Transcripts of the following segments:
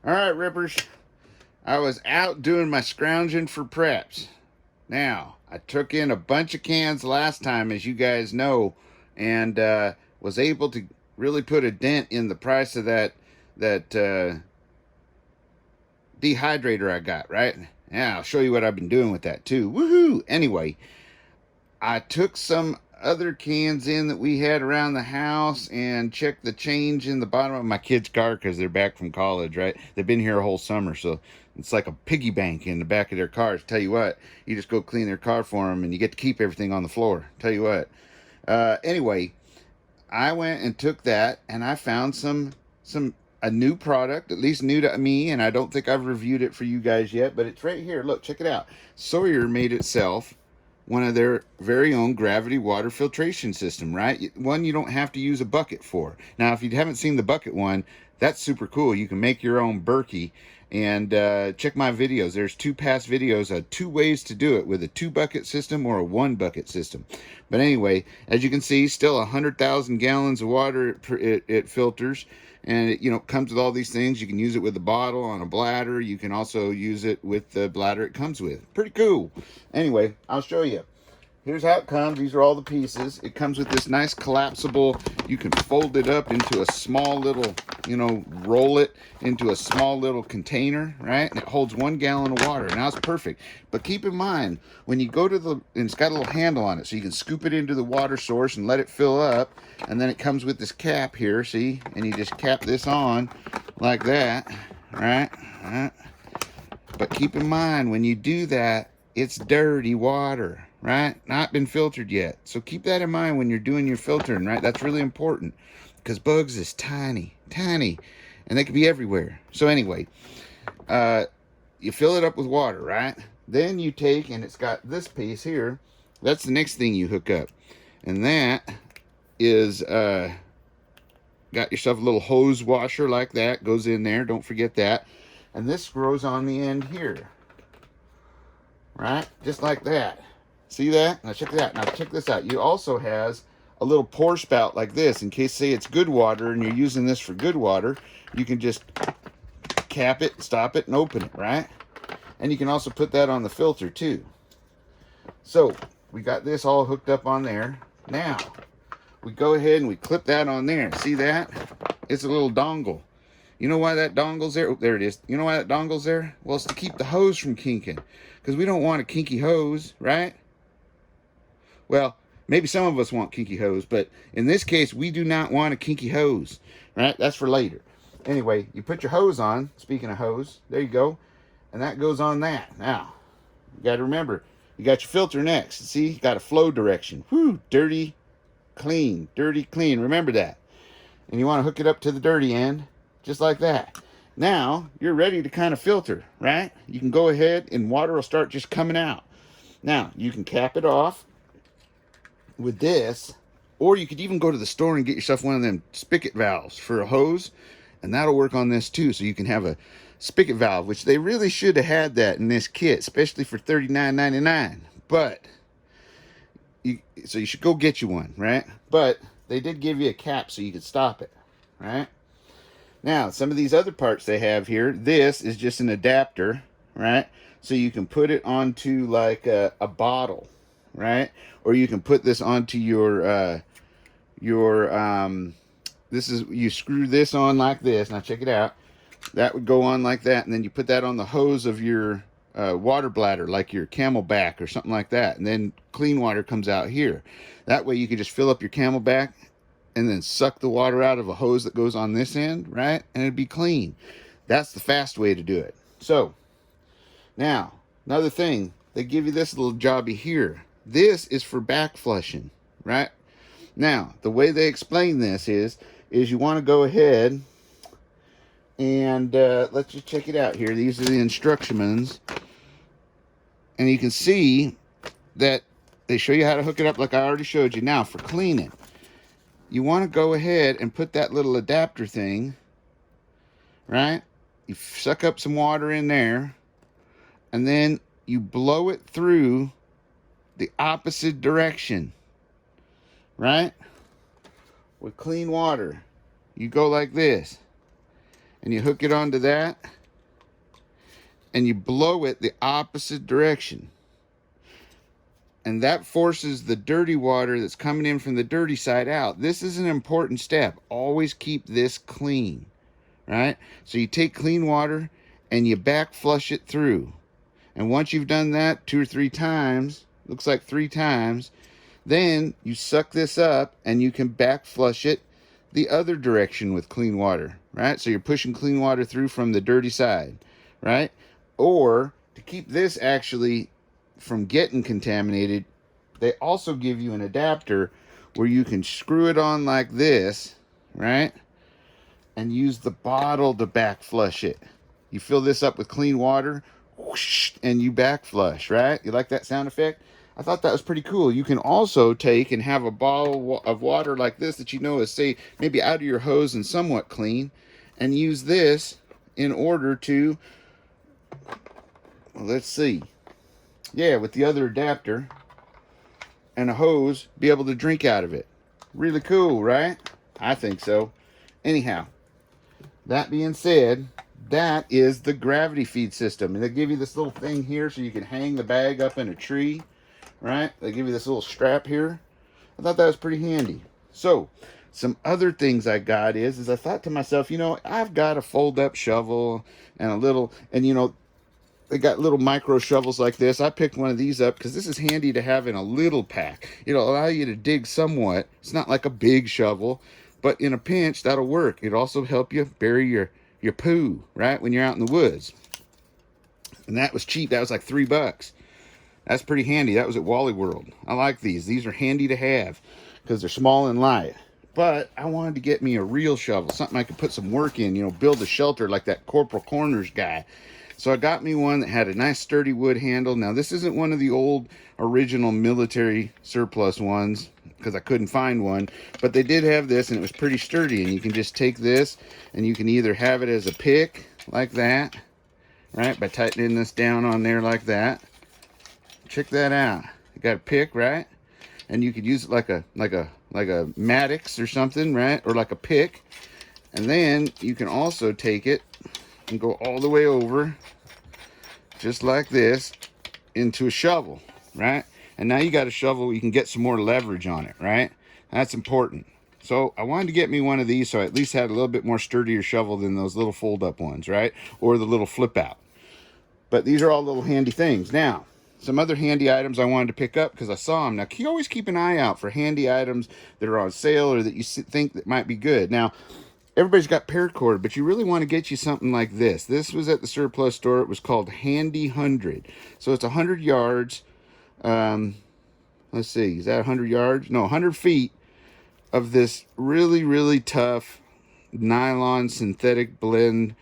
All right, Rippers. I was out doing my scrounging for preps. Now, I took in a bunch of cans last time, as you guys know, and was able to really put a dent in the price of that dehydrator I got, right? Yeah, I'll show you what I've been doing with that too. Woohoo! Anyway, I took some other cans in that we had around the house and checked the change in the bottom of my kids' car because they're back from college, right? They've been here a whole summer, so it's like a piggy bank in the back of their cars. Tell you what, you just go clean their car for them and you get to keep everything on the floor. Tell you what. Anyway, I went and took that and I found a new product, at least new to me, and I don't think I've reviewed it for you guys yet, but it's right here. Look, check it out. Sawyer made itself one of their very own gravity water filtration system, right? One you don't have to use a bucket for. Now, if you haven't seen the bucket one, that's super cool. You can make your own Berkey, and check my videos. There's 2 past videos of 2 ways to do it, with a 2 bucket system or a 1 bucket system. But anyway, as you can see, still 100,000 gallons of water it filters. And it, comes with all these things. You can use it with a bottle on a bladder. You can also use it with the bladder it comes with. Pretty cool. Anyway, I'll show you. Here's how it comes. These are all the pieces. It comes with this nice collapsible, you can fold it up into a small little, roll it into a small little container, right? And it holds 1 gallon of water. Now it's perfect. But keep in mind, when you go to and it's got a little handle on it, so you can scoop it into the water source and let it fill up. And then it comes with this cap here, see? And you just cap this on like that, right? But keep in mind, when you do that, it's dirty water, right? Not been filtered yet. So keep that in mind when you're doing your filtering, right? That's really important because bugs is tiny, and they can be everywhere. So anyway, you fill it up with water, right? Then you take, and it's got this piece here. That's the next thing you hook up. And that is, got yourself a little hose washer like that. Goes in there. Don't forget that. And this screws on the end here. Right? Just like that. See that? Now check that. Now check this out. You also has a little pour spout like this. In case, say, it's good water and you're using this for good water, you can just cap it, stop it, and open it, right? And you can also put that on the filter too. So we got this all hooked up on there. Now we go ahead and we clip that on there. See that? It's a little dongle. You know why that dongle's there? Oh, there it is. You know why that dongle's there? Well, it's to keep the hose from kinking. Because we don't want a kinky hose, right? Well, maybe some of us want kinky hose, but in this case, we do not want a kinky hose, right? That's for later. Anyway, you put your hose on. Speaking of hose, there you go. And that goes on that. Now, you got to remember, you got your filter next. See, you got a flow direction. Whew, dirty, clean, dirty, clean. Remember that. And you want to hook it up to the dirty end, just like that. Now, you're ready to kind of filter, right? You can go ahead and water will start just coming out. Now, you can cap it off with this, or you could even go to the store and get yourself one of them spigot valves for a hose, and that'll work on this too. So you can have a spigot valve, which they really should have had that in this kit, especially for $39.99. But, so you should go get you one, right? But they did give you a cap so you could stop it, right? Now, some of these other parts they have here, this is just an adapter, right? So you can put it onto like a bottle, right? Or you can put this onto you screw this on like this. Now check it out. That would go on like that, and then you put that on the hose of your water bladder, like your Camelback or something like that, and then clean water comes out here. That way you can just fill up your Camelback and then suck the water out of a hose that goes on this end, right? And it'd be clean. That's the fast way to do it. So, now, another thing, they give you this little jobby here. This is for back flushing, right? Now, the way they explain this is you want to go ahead and let's just check it out here. These are the instructions. And you can see that they show you how to hook it up like I already showed you. Now, for cleaning, you want to go ahead and put that little adapter thing, right? You suck up some water in there, and then you blow it through the opposite direction, right? With clean water. You go like this, and you hook it onto that, and you blow it the opposite direction. And that forces the dirty water that's coming in from the dirty side out. This is an important step. Always keep this clean, right? So you take clean water and you back flush it through. And once you've done that 2 or 3 times, looks like 3 times, then you suck this up and you can back flush it the other direction with clean water, right? So you're pushing clean water through from the dirty side, right? Or to keep this actually from getting contaminated, they also give you an adapter where you can screw it on like this, right? And use the bottle to back flush it. You fill this up with clean water, whoosh, and you back flush, right? You like that sound effect? I thought that was pretty cool. You can also take and have a bottle of water like this that you know is, say, maybe out of your hose and somewhat clean, and use this in order to, well, let's see. Yeah, with the other adapter and a hose, be able to drink out of it. Really cool, right? I think so. Anyhow, that being said, that is the gravity feed system. And they give you this little thing here so you can hang the bag up in a tree, right? They give you this little strap here. I thought that was pretty handy. So, some other things I got is I thought to myself, you know, I've got a fold-up shovel and a little, and you know, they got little micro shovels like this. I picked one of these up because this is handy to have in a little pack. It'll allow you to dig somewhat. It's not like a big shovel, but in a pinch, that'll work. It'll also help you bury your poo, right, when you're out in the woods. And that was cheap. That was like $3. That's pretty handy. That was at Wally World. I like these. These are handy to have because they're small and light. But I wanted to get me a real shovel, something I could put some work in, you know, build a shelter like that Corporal Corners guy. So I got me one that had a nice sturdy wood handle. Now this isn't one of the old original military surplus ones because I couldn't find one, but they did have this and it was pretty sturdy, and you can just take this and you can either have it as a pick like that, right, by tightening this down on there like that. Check that out. You got a pick, right? And you could use it like a Maddox or something, right? Or like a pick. And then you can also take it and go all the way over, just like this, into a shovel, right? And now you got a shovel, you can get some more leverage on it, right? That's important. So I wanted to get me one of these so I at least had a little bit more sturdier shovel than those little fold-up ones, right? Or the little flip-out. But these are all little handy things. Now, some other handy items I wanted to pick up because I saw them. Now, you always keep an eye out for handy items that are on sale or that you think that might be good. Now, everybody's got paracord, but you really want to get you something like this. This was at the surplus store. It was called Handy 100. So it's 100 yards. Let's see, is that 100 yards? No, 100 feet of this really, really tough nylon synthetic blend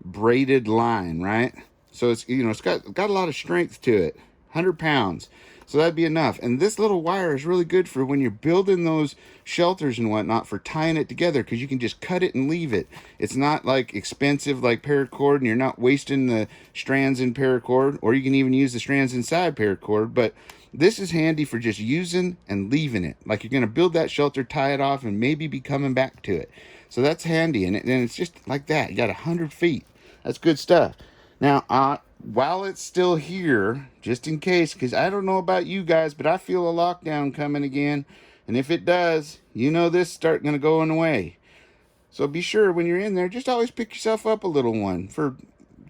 braided line, right? So it's, you know, it's got a lot of strength to it. 100 pounds. So that'd be enough. And this little wire is really good for when you're building those shelters and whatnot, for tying it together, because you can just cut it and leave it. It's not like expensive like paracord, and you're not wasting the strands in paracord, or you can even use the strands inside paracord. But this is handy for just using and leaving it. Like you're going to build that shelter, tie it off, and maybe be coming back to it. So that's handy. And it's just like that. You got 100 feet. That's good stuff. Now, while it's still here, just in case, because I don't know about you guys, but I feel a lockdown coming again. And if it does, you know this start going to go away. So be sure when you're in there, just always pick yourself up a little one.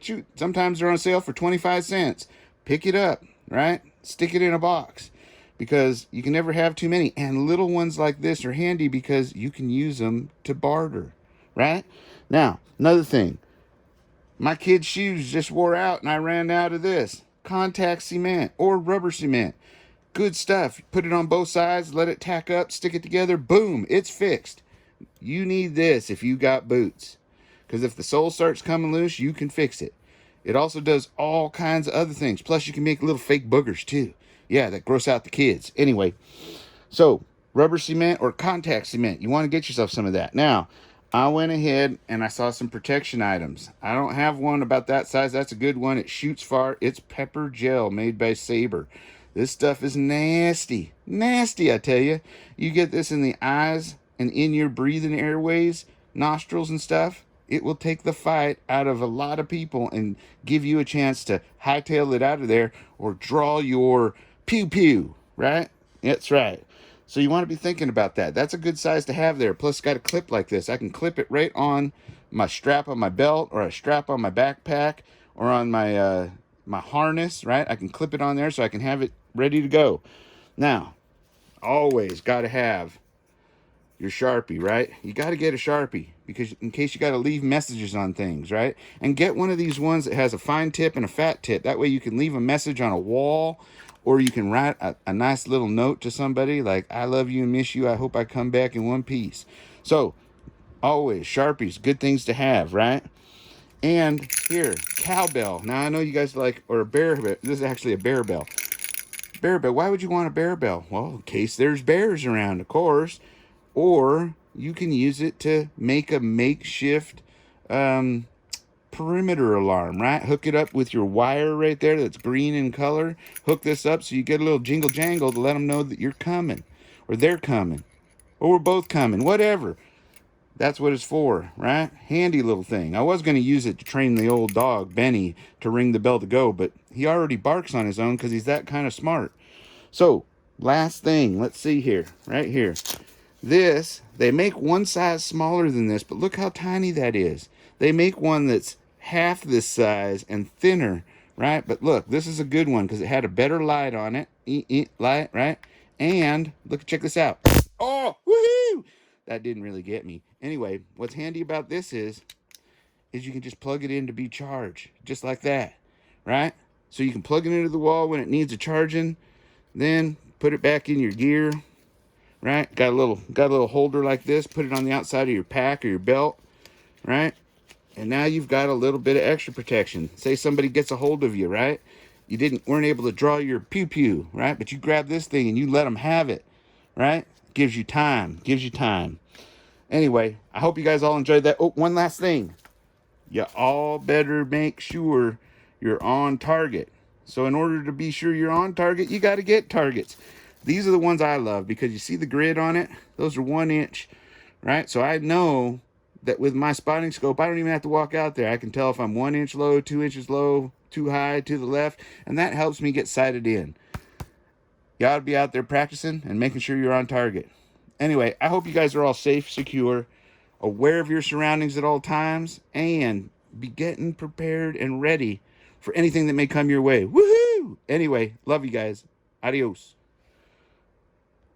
Shoot, sometimes they're on sale for 25 cents. Pick it up, right? Stick it in a box, because you can never have too many. And little ones like this are handy because you can use them to barter, right? Now, another thing. My kid's shoes just wore out and I ran out of this. Contact cement or rubber cement. Good stuff. Put it on both sides, let it tack up, stick it together, boom, it's fixed. You need this if you got boots, because if the sole starts coming loose, you can fix it. It also does all kinds of other things. Plus, you can make little fake boogers too. Yeah, that gross out the kids. Anyway, so rubber cement or contact cement. You want to get yourself some of that. Now, I went ahead and I saw some protection items. I don't have one about that size. That's a good one. It shoots far. It's pepper gel made by Sabre. This stuff is nasty. Nasty, I tell you. You get this in the eyes and in your breathing airways, nostrils and stuff. it will take the fight out of a lot of people and give you a chance to hightail it out of there or draw your pew pew, right? That's right. So you want to be thinking about that. That's a good size to have there. Plus, got a clip like this. I can clip it right on my strap on my belt, or a strap on my backpack, or on my my harness, right? I can clip it on there so I can have it ready to go. Now, always got to have your Sharpie, right? You got to get a Sharpie, because in case you got to leave messages on things, right? And get one of these ones that has a fine tip and a fat tip. That way you can leave a message on a wall, or you can write a nice little note to somebody like, I love you and miss you. I hope I come back in one piece. So always Sharpies, good things to have, right? And here, cowbell. Now I know you guys like, or a bear bell. This is actually a bear bell. Bear bell. Why would you want a bear bell? Well, in case there's bears around, of course. Or you can use it to make a makeshift perimeter alarm, right? Hook it up with your wire right there that's green in color. Hook this up so you get a little jingle jangle to let them know that you're coming, or they're coming, or we're both coming, whatever. That's what it's for, right? Handy little thing. I was going to use it to train the old dog, Benny, to ring the bell to go, but he already barks on his own because he's that kind of smart. So, last thing, let's see here, right here. This, they make one size smaller than this, but look how tiny that is. They make one that's half this size and thinner, right? But look, this is a good one because it had a better light on it. Light, right? And look, check this out. Oh, woohoo! That didn't really get me. Anyway, what's handy about this is you can just plug it in to be charged, just like that, right? So you can plug it into the wall when it needs a charging, then put it back in your gear, right? Got a little holder like this. Put it on the outside of your pack or your belt, right? And now you've got a little bit of extra protection. Say somebody gets a hold of you, right? You weren't able to draw your pew pew, right? But you grab this thing and you let them have it, right? Gives you time. Gives you time. Anyway, I hope you guys all enjoyed that. Oh, one last thing. You all better make sure you're on target. So in order to be sure you're on target, you got to get targets. These are the ones I love because you see the grid on it? Those are 1 inch, right? So I know that with my spotting scope, I don't even have to walk out there. I can tell if I'm 1 inch low, 2 inches low, too high, to the left, and that helps me get sighted in. You ought to be out there practicing and making sure you're on target. Anyway, I hope you guys are all safe, secure, aware of your surroundings at all times, and be getting prepared and ready for anything that may come your way. Woohoo! Anyway, love you guys. Adios.